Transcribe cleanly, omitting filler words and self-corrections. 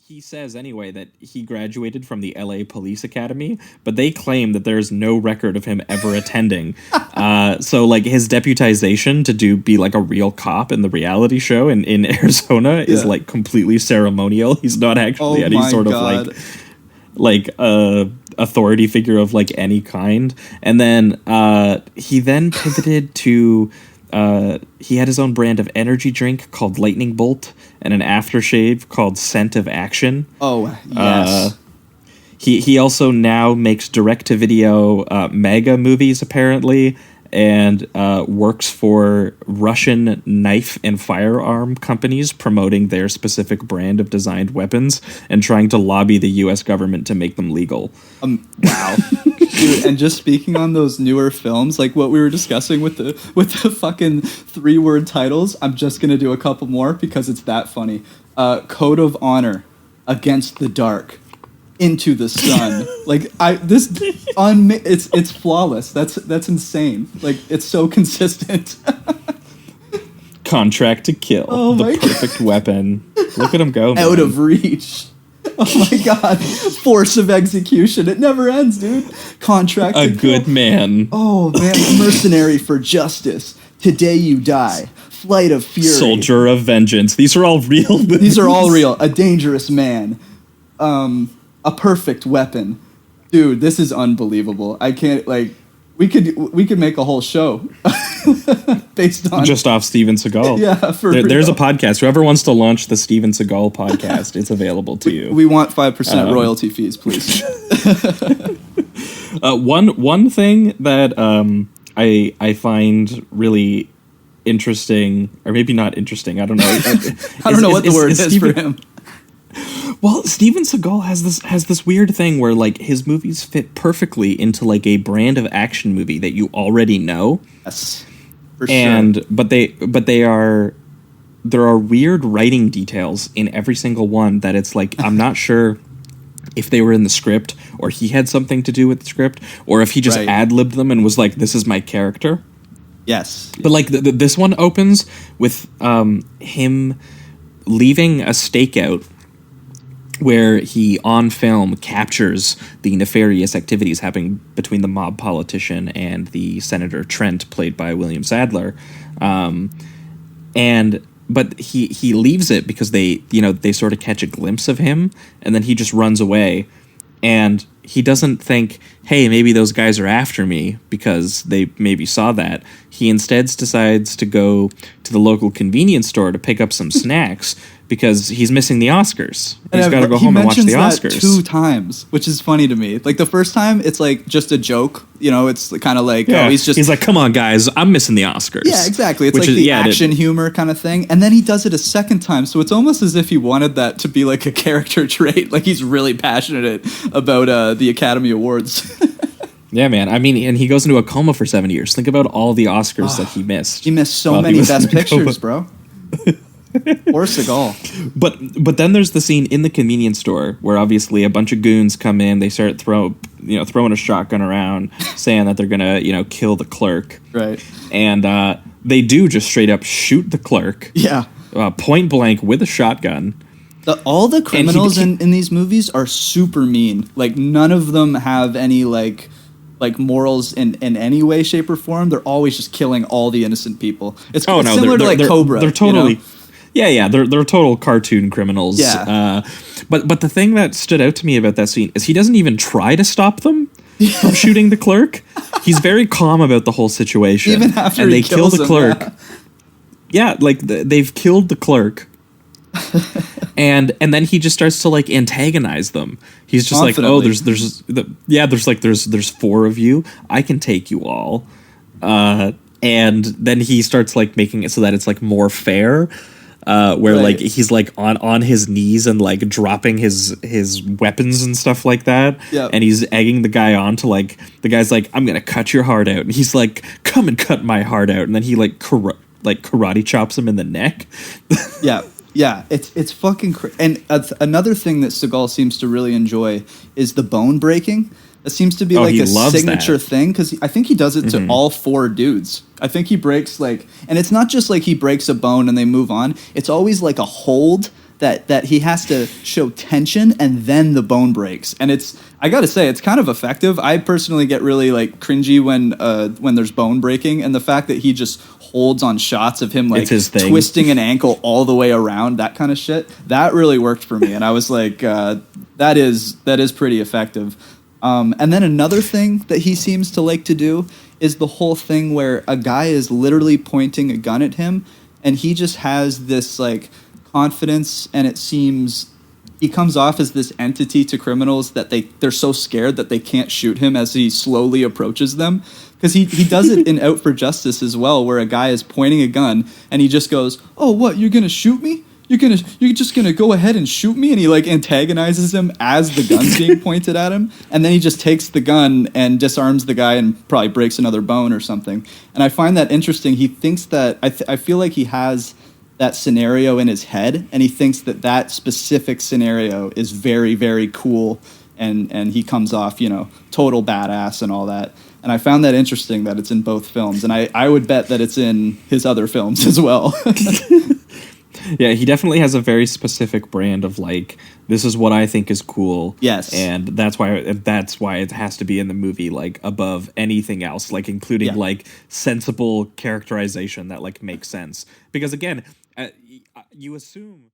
he says anyway that he graduated from the LA Police Academy, but they claim that there's no record of him ever attending. So like his deputization to be like a real cop in the reality show in Arizona is like completely ceremonial. He's not actually any sort of like authority figure of like any kind. And then he then pivoted to he had his own brand of energy drink called Lightning Bolt and an aftershave called Scent of Action. Oh, yes. He also now makes direct-to-video mega movies, apparently, and works for Russian knife and firearm companies promoting their specific brand of designed weapons and trying to lobby the U.S. government to make them legal. Wow. Dude, and just speaking on those newer films, like what we were discussing with the fucking 3-word titles, I'm just going to do a couple more because it's that funny. Code of Honor, Against the Dark, Into the Sun. Like it's flawless. That's insane. Like it's so consistent. Contract to Kill, the perfect weapon. Look at him go, man. Out of reach. Oh my god. Force of execution. It never ends, dude. Contract to Kill. A good man. Oh man, Mercenary for Justice. Today You Die. Flight of Fury. Soldier of Vengeance. These are all real movies. These are all real. A Dangerous Man. A Perfect Weapon. Dude, this is unbelievable. I can't, like, we could make a whole show based on just off Steven Seagal. Yeah, there's a podcast. Whoever wants to launch the Steven Seagal podcast, it's available to you. We want 5% royalty fees, please. One thing that I find really interesting, or maybe not interesting, I don't know. I don't know what the word is for him. Well, Steven Seagal has this weird thing where like his movies fit perfectly into like a brand of action movie that you already know. Yes, for sure. But there are weird writing details in every single one that it's like I'm not sure if they were in the script or he had something to do with the script or if he just ad-libbed them and was like, this is my character. Yes. But like this one opens with him leaving a stakeout where he, on film, captures the nefarious activities happening between the mob politician and the Senator Trent, played by William Sadler. But he leaves it because they sort of catch a glimpse of him, and then he just runs away. And he doesn't think, hey, maybe those guys are after me because they maybe saw that. He instead decides to go to the local convenience store to pick up some snacks because he's missing the Oscars. He's got to go home and watch the Oscars. He mentions that 2 times, which is funny to me. Like the first time, it's like just a joke. You know, it's kind of like, he's like, come on, guys, I'm missing the Oscars. Yeah, exactly. It's action humor kind of thing. And then he does it a second time. So it's almost as if he wanted that to be like a character trait. Like he's really passionate about the Academy Awards. Yeah, man. I mean, and he goes into a coma for 7 years. Think about all the Oscars that he missed. He missed so many Best Pictures, bro. Or Seagal. But then there's the scene in the convenience store where obviously a bunch of goons come in. They start throwing a shotgun around, saying that they're gonna kill the clerk. Right. And they do just straight up shoot the clerk. Yeah. Point blank with a shotgun. All the criminals in these movies are super mean. Like none of them have any like morals in any way, shape, or form. They're always just killing all the innocent people. It's similar to Cobra. They're totally. Yeah, they're total cartoon criminals. Yeah. But the thing that stood out to me about that scene is he doesn't even try to stop them from shooting the clerk. He's very calm about the whole situation. Even after he kills kill the clerk. Yeah, like they've killed the clerk. and then he just starts to like antagonize them. He's just like, oh, there's 4 of you. I can take you all. And then he starts like making it so that it's like more fair. Like he's like on his knees and like dropping his weapons and stuff like that. Yep. And he's egging the guy on to like, the guy's like, I'm gonna cut your heart out, and he's like, come and cut my heart out, and then he like karate chops him in the neck. Yeah, it's fucking and another thing that Seagal seems to really enjoy is the bone breaking. It seems to be like a signature thing because I think he does it to all 4 dudes. I think he breaks and it's not just like he breaks a bone and they move on. It's always like a hold that he has to show tension and then the bone breaks. And I gotta say, it's kind of effective. I personally get really like cringy when there's bone breaking, and the fact that he just holds on shots of him like twisting an ankle all the way around, that kind of shit, that really worked for me. And I was like, that is pretty effective. And then another thing that he seems to like to do is the whole thing where a guy is literally pointing a gun at him, and he just has this like confidence, and it seems he comes off as this entity to criminals that they're so scared that they can't shoot him as he slowly approaches them. Because he does it in Out for Justice as well, where a guy is pointing a gun and he just goes, "Oh, what, you're gonna shoot me? You're just gonna go ahead and shoot me?" And he like antagonizes him as the gun's being pointed at him, and then he just takes the gun and disarms the guy and probably breaks another bone or something. And I find that interesting. He thinks that I feel like he has that scenario in his head, and he thinks that specific scenario is very, very cool, and he comes off, total badass and all that. And I found that interesting that it's in both films, and I would bet that it's in his other films as well. Yeah, he definitely has a very specific brand of like, this is what I think is cool. Yes. And that's why it has to be in the movie, like above anything else, like including like sensible characterization that like makes sense. Because again, you assume